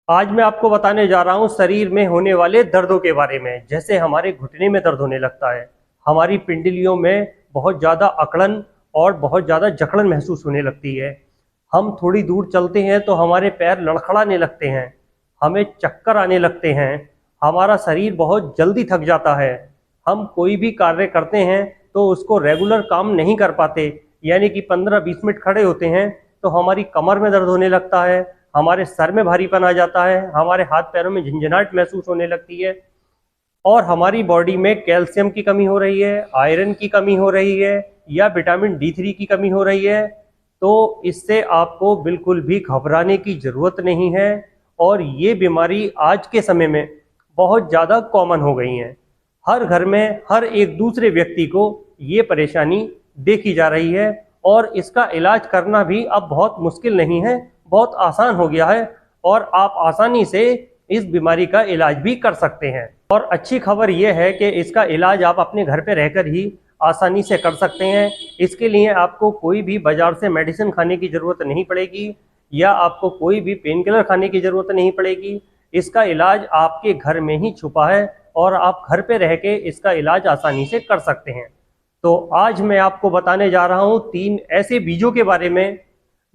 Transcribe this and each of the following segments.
आज मैं आपको बताने जा रहा हूँ शरीर में होने वाले दर्दों के बारे में। जैसे हमारे घुटने में दर्द होने लगता है, हमारी पिंडलियों में बहुत ज़्यादा अकड़न और बहुत ज़्यादा जकड़न महसूस होने लगती है। हम थोड़ी दूर चलते हैं तो हमारे पैर लड़खड़ाने लगते हैं, हमें चक्कर आने लगते हैं, हमारा शरीर बहुत जल्दी थक जाता है। हम कोई भी कार्य करते हैं तो उसको रेगुलर काम नहीं कर पाते, यानी कि 15-20 मिनट खड़े होते हैं तो हमारी कमर में दर्द होने लगता है, हमारे सर में भारीपन आ जाता है, हमारे हाथ पैरों में झंझनाहट महसूस होने लगती है और हमारी बॉडी में कैल्शियम की कमी हो रही है, आयरन की कमी हो रही है या विटामिन D3 की कमी हो रही है। तो इससे आपको बिल्कुल भी घबराने की ज़रूरत नहीं है और ये बीमारी आज के समय में बहुत ज़्यादा कॉमन हो गई है। हर घर में हर एक दूसरे व्यक्ति को ये परेशानी देखी जा रही है और इसका इलाज करना भी अब बहुत मुश्किल नहीं है, बहुत आसान हो गया है और आप आसानी से इस बीमारी का इलाज भी कर सकते हैं। और अच्छी खबर यह है कि इसका इलाज आप अपने घर पे रहकर ही आसानी से कर सकते हैं। इसके लिए आपको कोई भी बाजार से मेडिसिन खाने की ज़रूरत नहीं पड़ेगी या आपको कोई भी पेन किलर खाने की ज़रूरत नहीं पड़ेगी। इसका इलाज आपके घर में ही छुपा है और आप घर पे रह के इसका इलाज आसानी से कर सकते हैं। तो आज मैं आपको बताने जा रहा हूँ 3 ऐसे बीजों के बारे में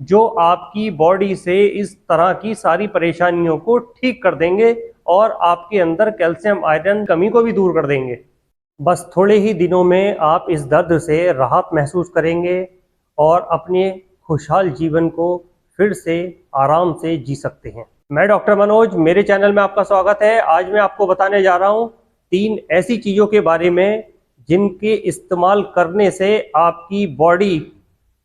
जो आपकी बॉडी से इस तरह की सारी परेशानियों को ठीक कर देंगे और आपके अंदर कैल्शियम आयरन कमी को भी दूर कर देंगे। बस थोड़े ही दिनों में आप इस दर्द से राहत महसूस करेंगे और अपने खुशहाल जीवन को फिर से आराम से जी सकते हैं। मैं डॉक्टर मनोज, मेरे चैनल में आपका स्वागत है। आज मैं आपको बताने जा रहा हूँ 3 ऐसी चीज़ों के बारे में जिनके इस्तेमाल करने से आपकी बॉडी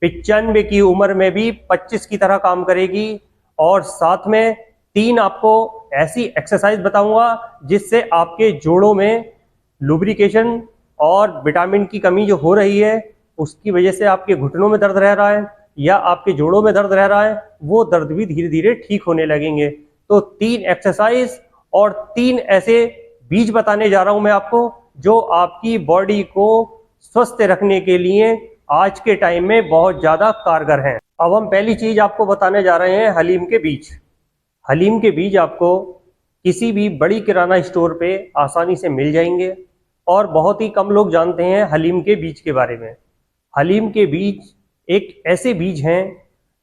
95 की उम्र में भी 25 की तरह काम करेगी। और साथ में 3 आपको ऐसी एक्सरसाइज बताऊंगा जिससे आपके जोड़ों में लुब्रिकेशन और विटामिन की कमी जो हो रही है उसकी वजह से आपके घुटनों में दर्द रह रहा है या आपके जोड़ों में दर्द रह रहा है, वो दर्द भी धीरे धीरे ठीक होने लगेंगे। तो 3 एक्सरसाइज और 3 ऐसे बीज बताने जा रहा हूं मैं आपको जो आपकी बॉडी को स्वस्थ रखने के लिए आज के टाइम में बहुत ज़्यादा कारगर हैं। अब हम पहली चीज़ आपको बताने जा रहे हैं हलीम के बीज। हलीम के बीज आपको किसी भी बड़ी किराना स्टोर पे आसानी से मिल जाएंगे और बहुत ही कम लोग जानते हैं हलीम के बीज के बारे में। हलीम के बीज एक ऐसे बीज हैं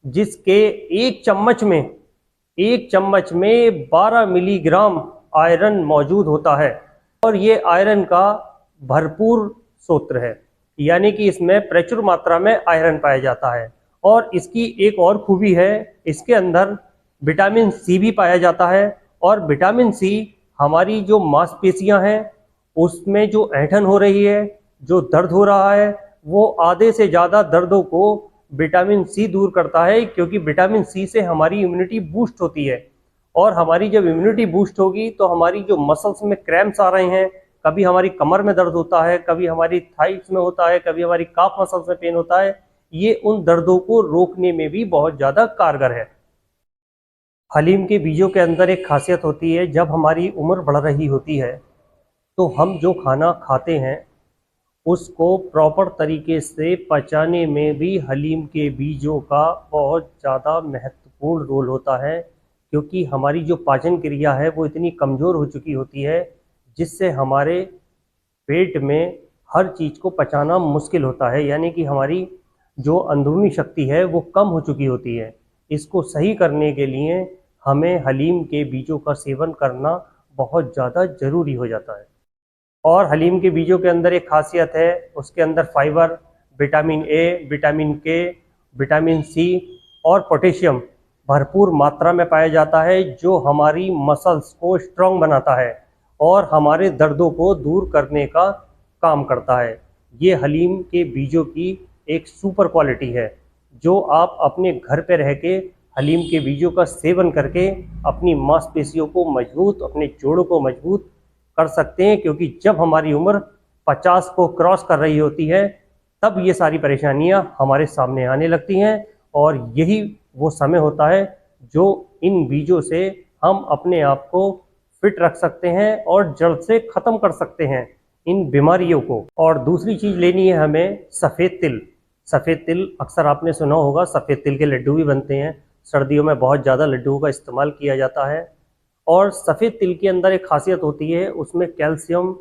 जिसके एक चम्मच में 12 मिलीग्राम आयरन मौजूद होता है और ये आयरन का भरपूर स्रोत है, यानी कि इसमें प्रचुर मात्रा में आयरन पाया जाता है। और इसकी एक और खूबी है, इसके अंदर विटामिन सी भी पाया जाता है और विटामिन सी हमारी जो मांसपेशियां हैं उसमें जो ऐंठन हो रही है, जो दर्द हो रहा है, वो आधे से ज़्यादा दर्दों को विटामिन सी दूर करता है, क्योंकि विटामिन सी से हमारी इम्यूनिटी बूस्ट होती है और हमारी जब इम्यूनिटी बूस्ट होगी तो हमारी जो मसल्स में क्रैम्प्स आ रहे हैं, कभी हमारी कमर में दर्द होता है, कभी हमारी थाइस में होता है, कभी हमारी काफ मसल्स में पेन होता है, ये उन दर्दों को रोकने में भी बहुत ज़्यादा कारगर है। हलीम के बीजों के अंदर एक खासियत होती है, जब हमारी उम्र बढ़ रही होती है तो हम जो खाना खाते हैं उसको प्रॉपर तरीके से पचाने में भी हलीम के बीजों का बहुत ज़्यादा महत्वपूर्ण रोल होता है, क्योंकि हमारी जो पाचन क्रिया है वो इतनी कमज़ोर हो चुकी होती है जिससे हमारे पेट में हर चीज़ को पचाना मुश्किल होता है, यानी कि हमारी जो अंदरूनी शक्ति है वो कम हो चुकी होती है। इसको सही करने के लिए हमें हलीम के बीजों का सेवन करना बहुत ज़्यादा ज़रूरी हो जाता है। और हलीम के बीजों के अंदर एक खासियत है, उसके अंदर फाइबर, विटामिन ए, विटामिन के, विटामिन सी और पोटेशियम भरपूर मात्रा में पाया जाता है, जो हमारी मसल्स को स्ट्रॉन्ग बनाता है और हमारे दर्दों को दूर करने का काम करता है। ये हलीम के बीजों की एक सुपर क्वालिटी है जो आप अपने घर पे रह के हलीम के बीजों का सेवन करके अपनी मांसपेशियों को मजबूत, अपने जोड़ों को मजबूत कर सकते हैं, क्योंकि जब हमारी उम्र 50 को क्रॉस कर रही होती है तब ये सारी परेशानियां हमारे सामने आने लगती हैं और यही वो समय होता है जो इन बीजों से हम अपने आप को फिट रख सकते हैं और जड़ से ख़त्म कर सकते हैं इन बीमारियों को। और दूसरी चीज़ लेनी है हमें सफ़ेद तिल। सफ़ेद तिल अक्सर आपने सुना होगा, सफ़ेद तिल के लड्डू भी बनते हैं। सर्दियों में बहुत ज़्यादा लड्डुओं का इस्तेमाल किया जाता है। और सफ़ेद तिल के अंदर एक खासियत होती है, उसमें कैल्शियम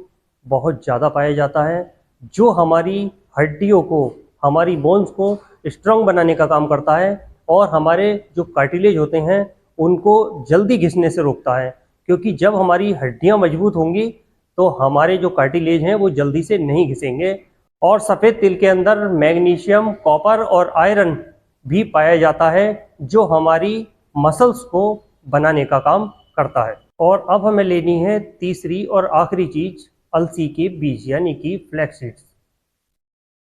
बहुत ज़्यादा पाया जाता है, जो हमारी हड्डियों को, हमारी बोन्स को स्ट्रॉन्ग बनाने का काम करता है और हमारे जो कार्टिलेज होते हैं उनको जल्दी घिसने से रोकता है। क्योंकि जब हमारी हड्डियां मजबूत होंगी तो हमारे जो कार्टिलेज हैं वो जल्दी से नहीं घिसेंगे। और सफ़ेद तिल के अंदर मैग्नीशियम, कॉपर और आयरन भी पाया जाता है, जो हमारी मसल्स को बनाने का काम करता है। और अब हमें लेनी है तीसरी और आखिरी चीज़, अलसी के बीज यानी कि फ्लैक्स सीड्स।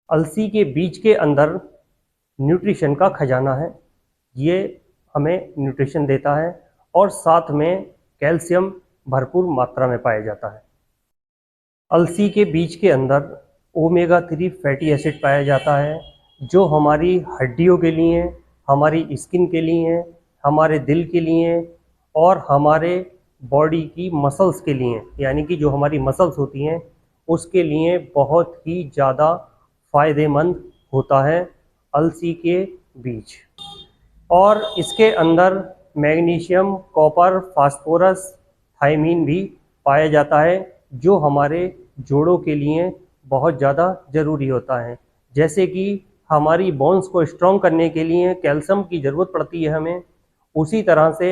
अलसी के बीज के अंदर न्यूट्रिशन का खजाना है, ये हमें न्यूट्रिशन देता है और साथ में कैल्शियम भरपूर मात्रा में पाया जाता है। अलसी के बीज के अंदर ओमेगा 3 फैटी एसिड पाया जाता है, जो हमारी हड्डियों के लिए, हमारी स्किन के लिए, हमारे दिल के लिए और हमारे बॉडी की मसल्स के लिए, यानी कि जो हमारी मसल्स होती हैं उसके लिए बहुत ही ज़्यादा फ़ायदेमंद होता है अलसी के बीज। और इसके अंदर मैग्नीशियम, कॉपर, फास्फोरस, थायमीन भी पाया जाता है, जो हमारे जोड़ों के लिए बहुत ज़्यादा ज़रूरी होता है। जैसे कि हमारी बोन्स को स्ट्रॉन्ग करने के लिए कैल्शियम की ज़रूरत पड़ती है हमें, उसी तरह से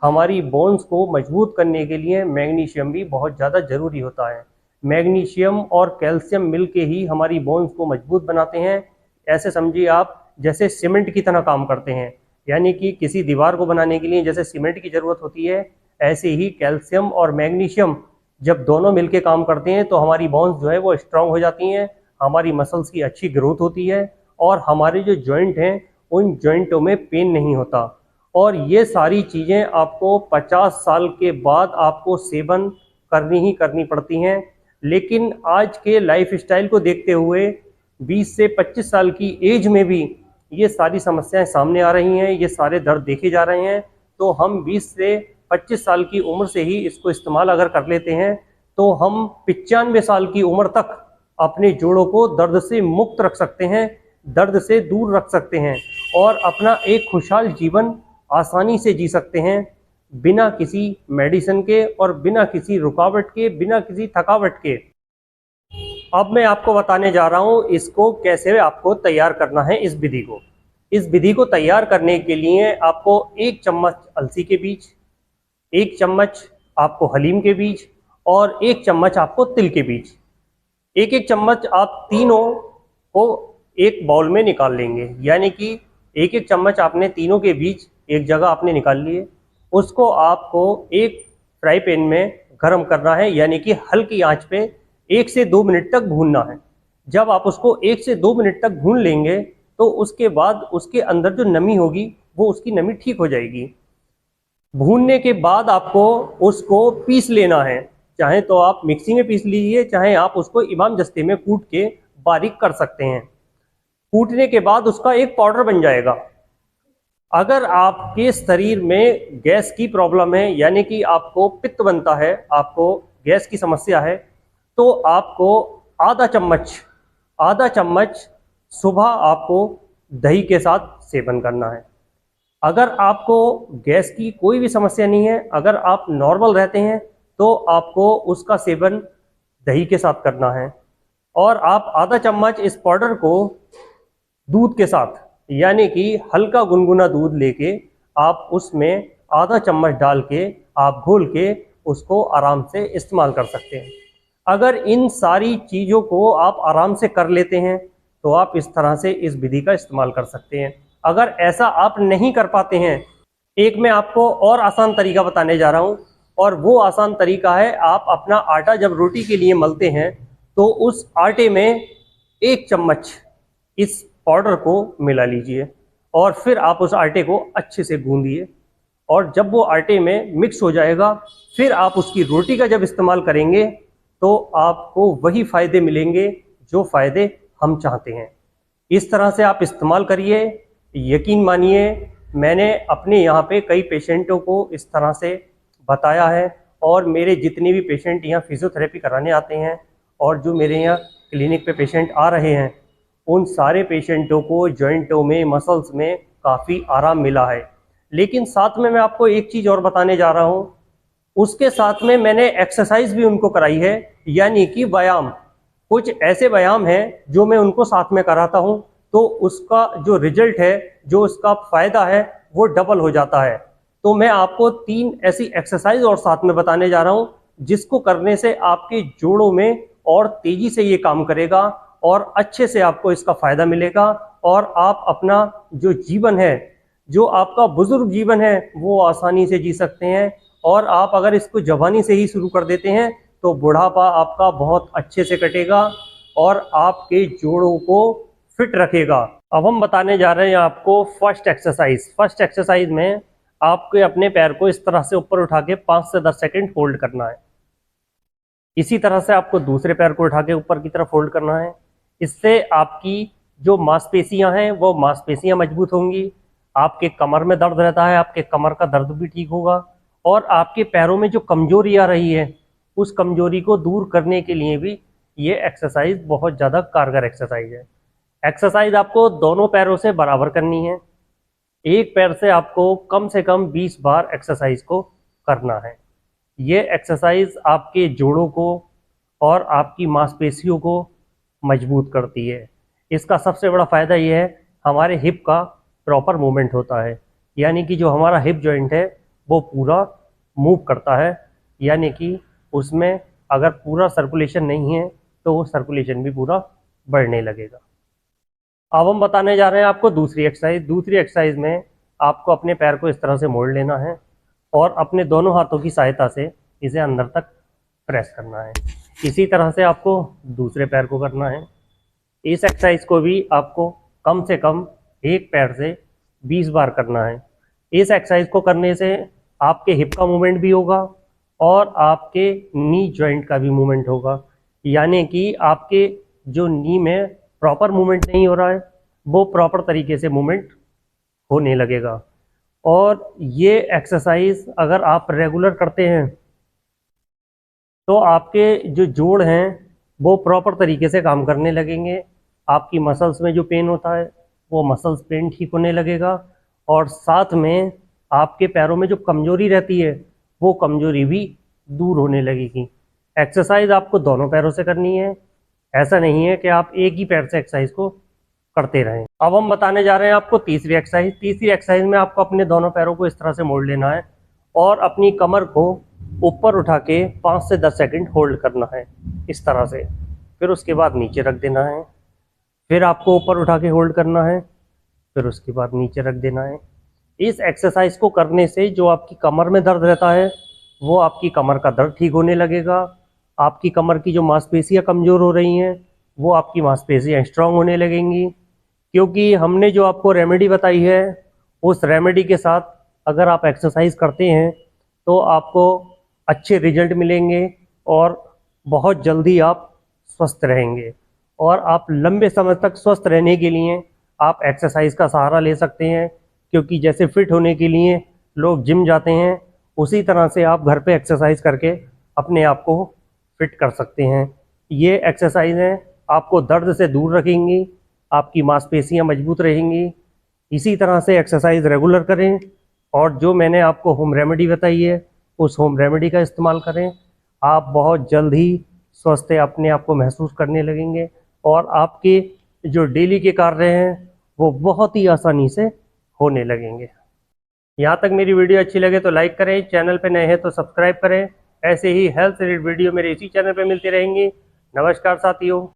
हमारी बोन्स को मजबूत करने के लिए मैग्नीशियम भी बहुत ज़्यादा ज़रूरी होता है। मैग्नीशियम और कैल्शियम मिलके ही हमारी बोन्स को मजबूत बनाते हैं। ऐसे समझिए आप जैसे सीमेंट की तरह काम करते हैं, यानी कि किसी दीवार को बनाने के लिए जैसे सीमेंट की ज़रूरत होती है, ऐसे ही कैल्शियम और मैग्नीशियम जब दोनों मिलके काम करते हैं तो हमारी बोन्स जो है वो स्ट्रांग हो जाती हैं, हमारी मसल्स की अच्छी ग्रोथ होती है और हमारे जो जॉइंट हैं उन जॉइंटों में पेन नहीं होता। और ये सारी चीज़ें आपको 50 साल के बाद आपको सेवन करनी ही करनी पड़ती हैं। लेकिन आज के लाइफस्टाइल को देखते हुए 20 से 25 साल की एज में भी ये सारी समस्याएं सामने आ रही हैं, ये सारे दर्द देखे जा रहे हैं। तो हम 20 से 25 साल की उम्र से ही इसको इस्तेमाल अगर कर लेते हैं तो हम 95 साल की उम्र तक अपने जोड़ों को दर्द से मुक्त रख सकते हैं, दर्द से दूर रख सकते हैं और अपना एक खुशहाल जीवन आसानी से जी सकते हैं, बिना किसी मेडिसिन के और बिना किसी रुकावट के, बिना किसी थकावट के। अब मैं आपको बताने जा रहा हूँ इसको कैसे आपको तैयार करना है। इस विधि को तैयार करने के लिए आपको 1 चम्मच अलसी के बीज, 1 चम्मच आपको हलीम के बीज और 1 चम्मच आपको तिल के बीज, एक चम्मच आप तीनों को एक बाउल में निकाल लेंगे। यानी कि एक चम्मच आपने तीनों के बीज एक जगह आपने निकाल लिए। उसको आपको एक फ्राई पैन में गर्म करना है, यानी कि हल्की आंच पे 1 से 2 मिनट तक भूनना है। जब आप उसको 1 से 2 मिनट तक भून लेंगे तो उसके बाद उसके अंदर जो नमी होगी वो उसकी नमी ठीक हो जाएगी। भूनने के बाद आपको उसको पीस लेना है, चाहे तो आप मिक्सी में पीस लीजिए, चाहे आप उसको इमाम जस्ते में कूट के बारीक कर सकते हैं। कूटने के बाद उसका एक पाउडर बन जाएगा। अगर आपके शरीर में गैस की प्रॉब्लम है, यानी कि आपको पित्त बनता है, आपको गैस की समस्या है, तो आपको आधा चम्मच सुबह आपको दही के साथ सेवन करना है। अगर आपको गैस की कोई भी समस्या नहीं है, अगर आप नॉर्मल रहते हैं, तो आपको उसका सेवन दही के साथ करना है। और आप आधा चम्मच इस पाउडर को दूध के साथ, यानी कि हल्का गुनगुना दूध लेके आप उसमें आधा चम्मच डाल के आप घोल के उसको आराम से इस्तेमाल कर सकते हैं। अगर इन सारी चीज़ों को आप आराम से कर लेते हैं तो आप इस तरह से इस विधि का इस्तेमाल कर सकते हैं। अगर ऐसा आप नहीं कर पाते हैं, एक मैं आपको और आसान तरीका बताने जा रहा हूँ, और वो आसान तरीका है, आप अपना आटा जब रोटी के लिए मलते हैं तो उस आटे में 1 चम्मच इस पाउडर को मिला लीजिए और फिर आप उस आटे को अच्छे से गूंदिए। और जब वो आटे में मिक्स हो जाएगा, फिर आप उसकी रोटी का जब इस्तेमाल करेंगे तो आपको वही फ़ायदे मिलेंगे जो फ़ायदे हम चाहते हैं। इस तरह से आप इस्तेमाल करिए। यकीन मानिए, मैंने अपने यहाँ पे कई पेशेंटों को इस तरह से बताया है, और मेरे जितने भी पेशेंट यहाँ फिजियोथेरेपी कराने आते हैं और जो मेरे यहाँ क्लिनिक पे पेशेंट आ रहे हैं, उन सारे पेशेंटों को जॉइंटों में, मसल्स में काफ़ी आराम मिला है। लेकिन साथ में मैं आपको एक चीज़ और बताने जा रहा हूँ, उसके साथ में मैंने एक्सरसाइज भी उनको कराई है, यानी कि व्यायाम। कुछ ऐसे व्यायाम हैं जो मैं उनको साथ में कराता हूँ, तो उसका जो रिजल्ट है, जो उसका फ़ायदा है, वो डबल हो जाता है। तो मैं आपको 3 ऐसी एक्सरसाइज और साथ में बताने जा रहा हूँ, जिसको करने से आपके जोड़ों में और तेज़ी से ये काम करेगा और अच्छे से आपको इसका फ़ायदा मिलेगा, और आप अपना जो जीवन है, जो आपका बुजुर्ग जीवन है, वो आसानी से जी सकते हैं। और आप अगर इसको जवानी से ही शुरू कर देते हैं तो बुढ़ापा आपका बहुत अच्छे से कटेगा और आपके जोड़ों को फिट रखेगा। अब हम बताने जा रहे हैं आपको फर्स्ट एक्सरसाइज। फर्स्ट एक्सरसाइज में आपको अपने पैर को इस तरह से ऊपर उठा के 5 से 10 सेकंड होल्ड करना है। इसी तरह से आपको दूसरे पैर को उठा के ऊपर की तरफ होल्ड करना है। इससे आपकी जो मांसपेशियां हैं वो मांसपेशियां मजबूत होंगी। आपके कमर में दर्द रहता है, आपके कमर का दर्द भी ठीक होगा, और आपके पैरों में जो कमजोरी आ रही है उस कमजोरी को दूर करने के लिए भी ये एक्सरसाइज बहुत ज़्यादा कारगर एक्सरसाइज है। एक्सरसाइज आपको दोनों पैरों से बराबर करनी है। एक पैर से कम 20 बार एक्सरसाइज को करना है। ये एक्सरसाइज आपके जोड़ों को और आपकी मांसपेशियों को मजबूत करती है। इसका सबसे बड़ा फ़ायदा ये है, हमारे हिप का प्रॉपर मूवमेंट होता है, यानी कि जो हमारा हिप जॉइंट है वो पूरा मूव करता है, यानी कि उसमें अगर पूरा सर्कुलेशन नहीं है तो वो सर्कुलेशन भी पूरा बढ़ने लगेगा। अब हम बताने जा रहे हैं आपको दूसरी एक्सरसाइज। दूसरी एक्सरसाइज में आपको अपने पैर को इस तरह से मोड़ लेना है और अपने दोनों हाथों की सहायता से इसे अंदर तक प्रेस करना है। इसी तरह से आपको दूसरे पैर को करना है। इस एक्सरसाइज को भी आपको कम से कम एक पैर से 20 बार करना है। इस एक्सरसाइज को करने से आपके हिप का मूवमेंट भी होगा और आपके नी जॉइंट का भी मूवमेंट होगा, यानी कि आपके जो नी में प्रॉपर मूवमेंट नहीं हो रहा है वो प्रॉपर तरीके से मूवमेंट होने लगेगा। और ये एक्सरसाइज अगर आप रेगुलर करते हैं तो आपके जो जोड़ हैं वो प्रॉपर तरीके से काम करने लगेंगे। आपकी मसल्स में जो पेन होता है वो मसल्स पेन ठीक होने लगेगा, और साथ में आपके पैरों में जो कमजोरी रहती है वो कमजोरी भी दूर होने लगेगी। एक्सरसाइज आपको दोनों पैरों से करनी है, ऐसा नहीं है कि आप एक ही पैर से एक्सरसाइज को करते रहें। अब हम बताने जा रहे हैं आपको तीसरी एक्सरसाइज। तीसरी एक्सरसाइज में आपको अपने दोनों पैरों को इस तरह से मोड़ लेना है और अपनी कमर को ऊपर उठा के 5 से 10 सेकंड होल्ड करना है इस तरह से। फिर उसके बाद नीचे रख देना है। फिर आपको ऊपर उठा के होल्ड करना है, फिर उसके बाद नीचे रख देना है। इस एक्सरसाइज को करने से जो आपकी कमर में दर्द रहता है वो आपकी कमर का दर्द ठीक होने लगेगा। आपकी कमर की जो मांसपेशियां कमज़ोर हो रही हैं वो आपकी मांसपेशियां स्ट्रांग होने लगेंगी, क्योंकि हमने जो आपको रेमेडी बताई है उस रेमेडी के साथ अगर आप एक्सरसाइज करते हैं तो आपको अच्छे रिजल्ट मिलेंगे और बहुत जल्दी आप स्वस्थ रहेंगे। और आप लंबे समय तक स्वस्थ रहने के लिए आप एक्सरसाइज का सहारा ले सकते हैं, क्योंकि जैसे फिट होने के लिए लोग जिम जाते हैं उसी तरह से आप घर पे एक्सरसाइज करके अपने आप को फिट कर सकते हैं। ये एक्सरसाइज हैं आपको दर्द से दूर रखेंगी, आपकी मांसपेशियां मजबूत रहेंगी। इसी तरह से एक्सरसाइज रेगुलर करें, और जो मैंने आपको होम रेमेडी बताई है उस होम रेमेडी का इस्तेमाल करें। आप बहुत जल्द ही स्वस्थ अपने आप को महसूस करने लगेंगे और आपके जो डेली के कार्य हैं वो बहुत ही आसानी से होने लगेंगे। यहाँ तक मेरी वीडियो अच्छी लगे तो लाइक करें, चैनल पे नए हैं तो सब्सक्राइब करें। ऐसे ही हेल्थ रिलेटेड वीडियो मेरे इसी चैनल पे मिलती रहेंगी। नमस्कार साथियों।